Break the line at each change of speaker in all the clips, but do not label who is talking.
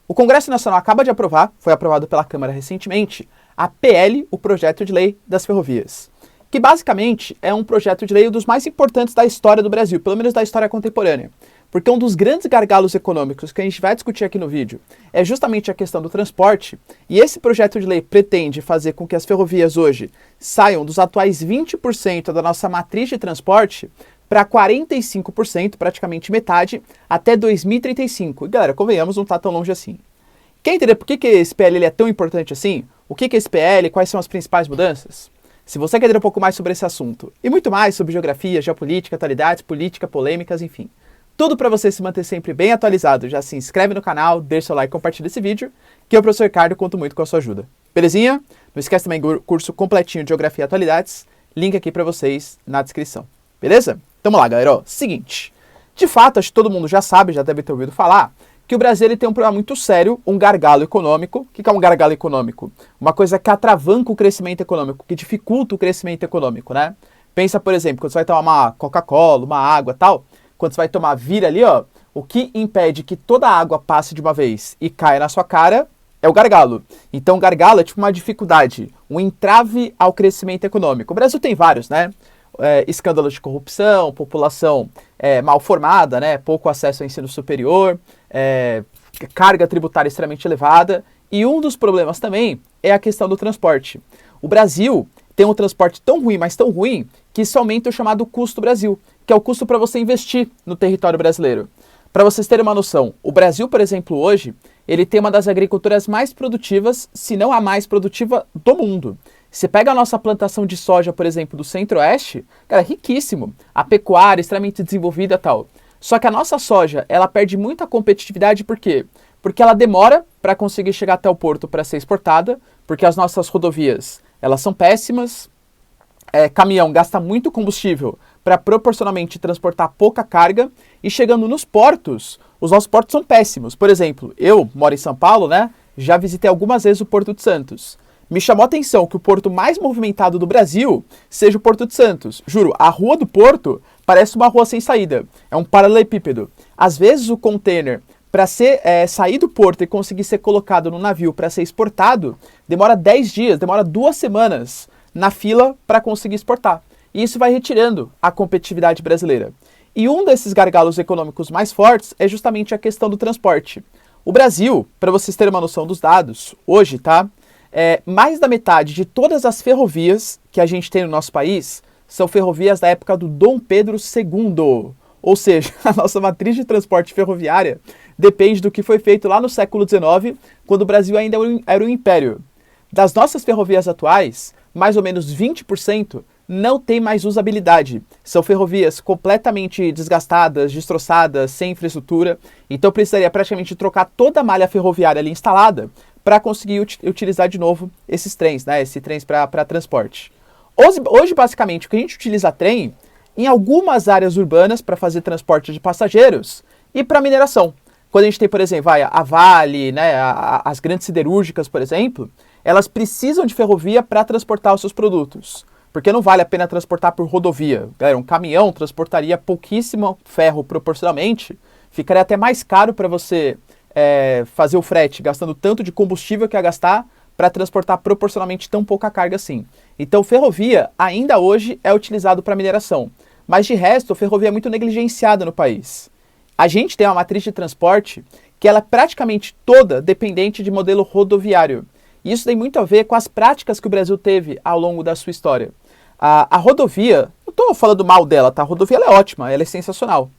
O Congresso Nacional acaba de aprovar, foi aprovado pela Câmara recentemente, a PL, o Projeto de Lei das Ferrovias, que basicamente é um projeto de lei dos mais importantes da história do Brasil, pelo menos da história contemporânea. Porque um dos grandes gargalos econômicos que a gente vai discutir aqui no vídeo é justamente a questão do transporte, e esse projeto de lei pretende fazer com que as ferrovias hoje saiam dos atuais 20% da nossa matriz de transporte para 45%, praticamente metade, até 2035. E galera, convenhamos, não está tão longe assim. Quer entender por que esse PL é tão importante assim? O que é esse PL? Quais são as principais mudanças? Se você quer entender um pouco mais sobre esse assunto, e muito mais sobre geografia, geopolítica, atualidades, política, polêmicas, enfim, tudo para você se manter sempre bem atualizado, já se inscreve no canal, deixa seu like e compartilha esse vídeo, que eu, professor Ricardo, conto muito com a sua ajuda. Belezinha? Não esquece também do curso completinho de Geografia e Atualidades, link aqui para vocês na descrição. Beleza? Então vamos lá, galera. Ó, seguinte, de fato, acho que todo mundo já sabe, já deve ter ouvido falar, que o Brasil ele tem um problema muito sério, um gargalo econômico. O que é um gargalo econômico? Uma coisa que atravanca o crescimento econômico, que dificulta o crescimento econômico, né? Pensa, por exemplo, quando você vai tomar uma Coca-Cola, uma água e tal, quando você vai tomar, vira ali, ó, o que impede que toda a água passe de uma vez e caia na sua cara é o gargalo. Então, o gargalo é tipo uma dificuldade, um entrave ao crescimento econômico. O Brasil tem vários, né? Escândalos de corrupção, população mal formada, né? Pouco acesso ao ensino superior, carga tributária extremamente elevada. E um dos problemas também é a questão do transporte. O Brasil tem um transporte tão ruim, mas tão ruim, que isso aumenta o chamado custo Brasil, que é o custo para você investir no território brasileiro. Para vocês terem uma noção, o Brasil, por exemplo, hoje, ele tem uma das agriculturas mais produtivas, se não a mais produtiva do mundo. Você pega a nossa plantação de soja, por exemplo, do Centro-Oeste, cara, é riquíssimo. A pecuária extremamente desenvolvida e tal. Só que a nossa soja, ela perde muita competitividade, por quê? Porque ela demora para conseguir chegar até o porto para ser exportada, porque as nossas rodovias, elas são péssimas, caminhão gasta muito combustível para proporcionalmente transportar pouca carga, e chegando nos portos, os nossos portos são péssimos. Por exemplo, eu moro em São Paulo, né? Já visitei algumas vezes o Porto de Santos. Me chamou a atenção que o porto mais movimentado do Brasil seja o Porto de Santos. Juro, a rua do porto parece uma rua sem saída. É um paralelepípedo. Às vezes o container, para sair do porto e conseguir ser colocado no navio para ser exportado, demora 10 dias, demora 2 semanas na fila para conseguir exportar. E isso vai retirando a competitividade brasileira. E um desses gargalos econômicos mais fortes é justamente a questão do transporte. O Brasil, para vocês terem uma noção dos dados, hoje, tá? Mais da metade de todas as ferrovias que a gente tem no nosso país são ferrovias da época do Dom Pedro II. Ou seja, a nossa matriz de transporte ferroviária depende do que foi feito lá no século XIX, quando o Brasil ainda era um império. Das nossas ferrovias atuais, mais ou menos 20% não tem mais usabilidade. São ferrovias completamente desgastadas, destroçadas, sem infraestrutura. Então precisaria praticamente trocar toda a malha ferroviária ali instalada para conseguir utilizar de novo esses trens, né? Esses trens para transporte. Hoje, basicamente, o que a gente utiliza trem em algumas áreas urbanas para fazer transporte de passageiros e para mineração. Quando a gente tem, por exemplo, a Vale, né, as grandes siderúrgicas, por exemplo, elas precisam de ferrovia para transportar os seus produtos. Porque não vale a pena transportar por rodovia. Galera, um caminhão transportaria pouquíssimo ferro proporcionalmente, ficaria até mais caro para você fazer o frete, gastando tanto de combustível que ia gastar para transportar proporcionalmente tão pouca carga assim. Então, ferrovia ainda hoje é utilizado para mineração. Mas de resto, a ferrovia é muito negligenciada no país. A gente tem uma matriz de transporte que ela é praticamente toda dependente de modelo rodoviário. E isso tem muito a ver com as práticas que o Brasil teve ao longo da sua história. A rodovia, não estou falando mal dela, tá? A rodovia ela é ótima, ela é sensacional.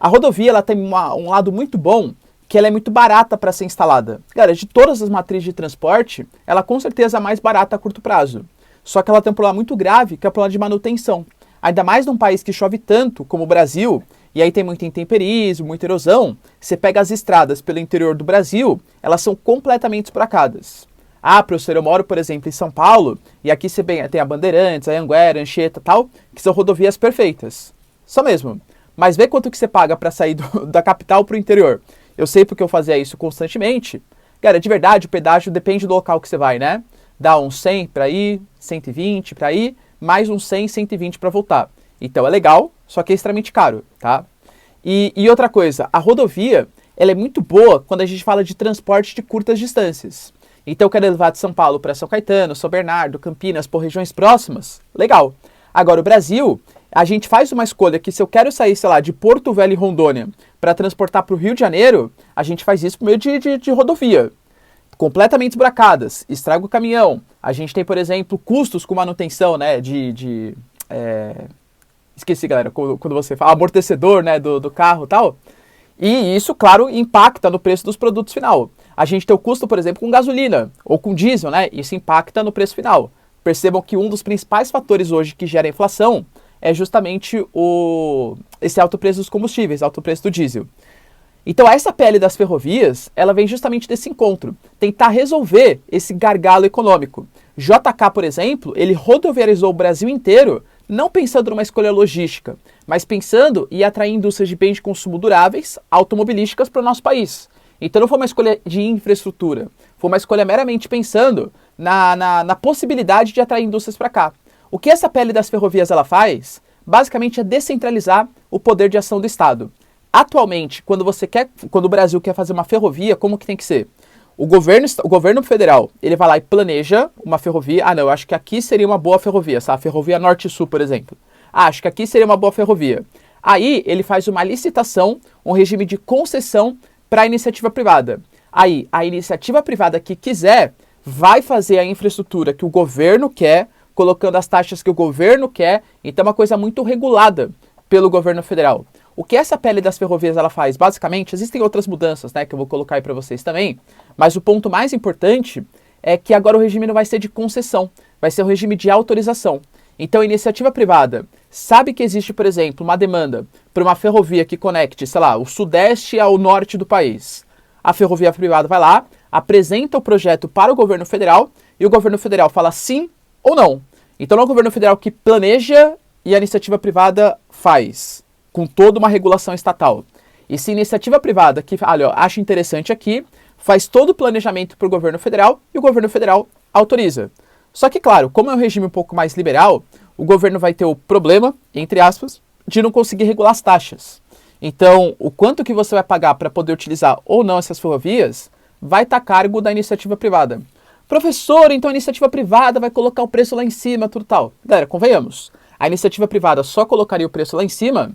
A rodovia ela tem um lado muito bom, que ela é muito barata para ser instalada. Galera, de todas as matrizes de transporte, ela com certeza é a mais barata a curto prazo. Só que ela tem um problema muito grave, que é o problema de manutenção. Ainda mais num país que chove tanto, como o Brasil, e aí tem muito intemperismo, muita erosão, você pega as estradas pelo interior do Brasil, elas são completamente esburacadas. Ah, professor, eu moro, por exemplo, em São Paulo, e aqui você tem a Bandeirantes, a Anhanguera, a Anchieta e tal, que são rodovias perfeitas. Só mesmo. Mas vê quanto que você paga para sair da capital para o interior. Eu sei porque eu fazia isso constantemente. Cara, de verdade, o pedágio depende do local que você vai, né? Dá uns 100 para ir, 120 para ir, mais uns 100, 120 para voltar. Então é legal, só que é extremamente caro, tá? E outra coisa, a rodovia, ela é muito boa quando a gente fala de transporte de curtas distâncias. Então eu quero levar de São Paulo para São Caetano, São Bernardo, Campinas, por regiões próximas, legal. Agora o Brasil, a gente faz uma escolha que se eu quero sair, sei lá, de Porto Velho e Rondônia para transportar para o Rio de Janeiro, a gente faz isso por meio de rodovia. Completamente esburacadas, estraga o caminhão. A gente tem, por exemplo, custos com manutenção, né, esqueci, galera, quando você fala amortecedor, né, do carro e tal. E isso, claro, impacta no preço dos produtos final. A gente tem o custo, por exemplo, com gasolina ou com diesel, né? Isso impacta no preço final. Percebam que um dos principais fatores hoje que gera inflação é justamente esse alto preço dos combustíveis, alto preço do diesel. Então essa PL das ferrovias, ela vem justamente desse encontro, tentar resolver esse gargalo econômico. JK, por exemplo, ele rodoviarizou o Brasil inteiro, não pensando numa escolha logística, mas pensando em atrair indústrias de bens de consumo duráveis, automobilísticas para o nosso país. Então não foi uma escolha de infraestrutura, foi uma escolha meramente pensando na possibilidade de atrair indústrias para cá. O que essa PL das ferrovias ela faz, basicamente, é descentralizar o poder de ação do Estado. Atualmente, quando o Brasil quer fazer uma ferrovia, como que tem que ser? O governo federal, ele vai lá e planeja uma ferrovia. Ah, não, eu acho que aqui seria uma boa ferrovia, sabe? Ferrovia Norte-Sul, por exemplo. Ah, acho que aqui seria uma boa ferrovia. Aí, ele faz uma licitação, um regime de concessão para a iniciativa privada. Aí, a iniciativa privada que quiser vai fazer a infraestrutura que o governo quer, colocando as taxas que o governo quer. Então, é uma coisa muito regulada pelo governo federal. O que essa PL das ferrovias ela faz? Basicamente, existem outras mudanças, né, que eu vou colocar aí para vocês também, mas o ponto mais importante é que agora o regime não vai ser de concessão, vai ser um regime de autorização. Então, a iniciativa privada sabe que existe, por exemplo, uma demanda para uma ferrovia que conecte, sei lá, o sudeste ao norte do país. A ferrovia privada vai lá, apresenta o projeto para o governo federal e o governo federal fala sim ou não. Então, não é o governo federal que planeja e a iniciativa privada faz, com toda uma regulação estatal. E se a iniciativa privada que, olha, acha interessante aqui, faz todo o planejamento para o governo federal e o governo federal autoriza. Só que, claro, como é um regime um pouco mais liberal, o governo vai ter o problema, entre aspas, de não conseguir regular as taxas. Então, o quanto que você vai pagar para poder utilizar ou não essas ferrovias vai estar a cargo da iniciativa privada. Professor, então a iniciativa privada vai colocar o preço lá em cima, tudo tal. Galera, convenhamos, a iniciativa privada só colocaria o preço lá em cima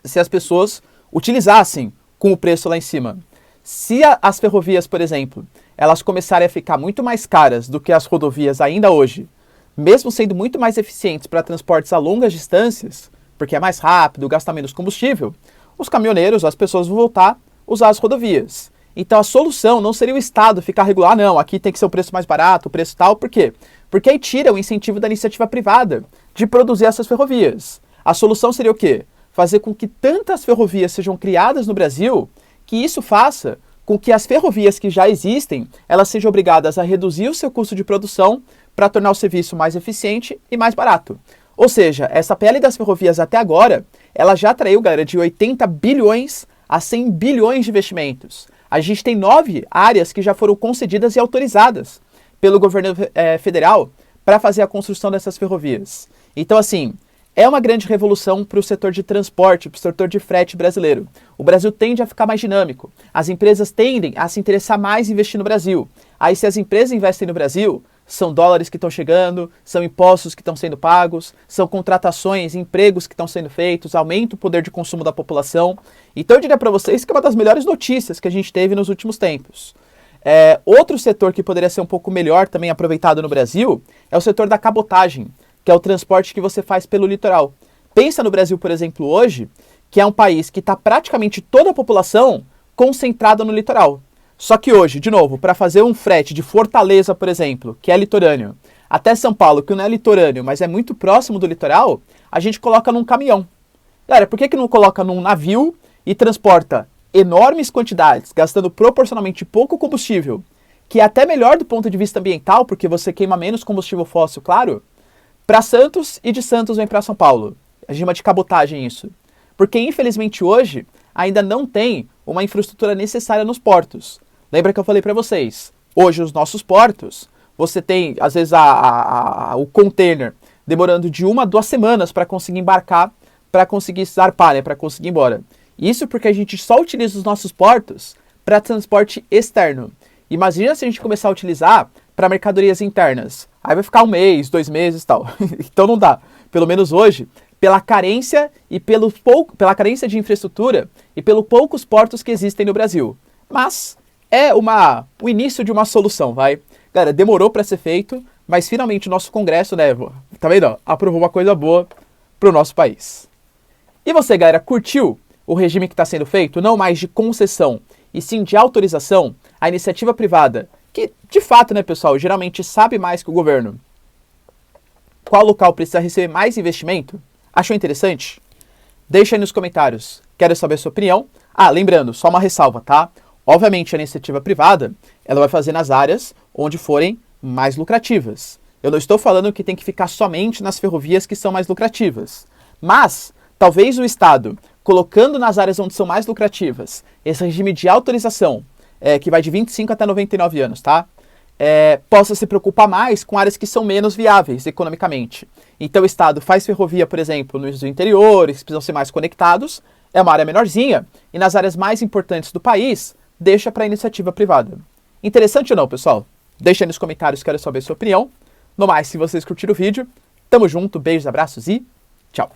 se as pessoas utilizassem com o preço lá em cima. Se as ferrovias, por exemplo, elas começarem a ficar muito mais caras do que as rodovias ainda hoje, mesmo sendo muito mais eficientes para transportes a longas distâncias, porque é mais rápido, gasta menos combustível, os caminhoneiros, as pessoas vão voltar a usar as rodovias. Então a solução não seria o Estado ficar regular, não, aqui tem que ser o preço mais barato, o preço tal, por quê? Porque aí tira o incentivo da iniciativa privada de produzir essas ferrovias. A solução seria o quê? Fazer com que tantas ferrovias sejam criadas no Brasil, que isso faça com que as ferrovias que já existem, elas sejam obrigadas a reduzir o seu custo de produção para tornar o serviço mais eficiente e mais barato. Ou seja, essa PL das ferrovias até agora, ela já atraiu, galera, de 80 bilhões a 100 bilhões de investimentos. A gente tem 9 áreas que já foram concedidas e autorizadas pelo governo federal para fazer a construção dessas ferrovias. Então, assim, é uma grande revolução para o setor de transporte, para o setor de frete brasileiro. O Brasil tende a ficar mais dinâmico. As empresas tendem a se interessar mais em investir no Brasil. Aí, se as empresas investem no Brasil, são dólares que estão chegando, são impostos que estão sendo pagos, são contratações, empregos que estão sendo feitos, aumenta o poder de consumo da população. Então, eu diria para vocês que é uma das melhores notícias que a gente teve nos últimos tempos. Outro setor que poderia ser um pouco melhor também aproveitado no Brasil é o setor da cabotagem, que é o transporte que você faz pelo litoral. Pensa no Brasil, por exemplo, hoje, que é um país que está praticamente toda a população concentrada no litoral. Só que hoje, de novo, para fazer um frete de Fortaleza, por exemplo, que é litorâneo, até São Paulo, que não é litorâneo, mas é muito próximo do litoral, a gente coloca num caminhão. Galera, por que não coloca num navio e transporta enormes quantidades, gastando proporcionalmente pouco combustível, que é até melhor do ponto de vista ambiental, porque você queima menos combustível fóssil, claro, para Santos e de Santos vem para São Paulo. A gente chama de cabotagem isso. Porque, infelizmente, hoje ainda não tem uma infraestrutura necessária nos portos. Lembra que eu falei para vocês? Hoje, os nossos portos, você tem, às vezes, o container demorando de 1 a 2 semanas para conseguir embarcar, para conseguir zarpar, né, para conseguir ir embora. Isso porque a gente só utiliza os nossos portos para transporte externo. Imagina se a gente começar a utilizar para mercadorias internas. Aí vai ficar 1 mês, 2 meses e tal. Então não dá. Pelo menos hoje, pela carência pela carência de infraestrutura e pelos poucos portos que existem no Brasil. Mas é o início de uma solução, vai. Galera, demorou para ser feito, mas finalmente o nosso Congresso, né, tá vendo? Aprovou uma coisa boa pro nosso país. E você, galera, curtiu o regime que está sendo feito? Não mais de concessão, e sim de autorização à iniciativa privada, que, de fato, né, pessoal, geralmente sabe mais que o governo qual local precisa receber mais investimento? Achou interessante? Deixa aí nos comentários. Quero saber a sua opinião. Ah, lembrando, só uma ressalva, tá? Obviamente, a iniciativa privada, ela vai fazer nas áreas onde forem mais lucrativas. Eu não estou falando que tem que ficar somente nas ferrovias que são mais lucrativas. Mas, talvez o Estado, colocando nas áreas onde são mais lucrativas, esse regime de autorização, que vai de 25 até 99 anos, tá? Possa se preocupar mais com áreas que são menos viáveis economicamente. Então o Estado faz ferrovia, por exemplo, nos interiores, que precisam ser mais conectados, é uma área menorzinha, e nas áreas mais importantes do país, deixa para a iniciativa privada. Interessante ou não, pessoal? Deixa aí nos comentários, quero saber a sua opinião. No mais, se vocês curtiram o vídeo, tamo junto, beijos, abraços e tchau!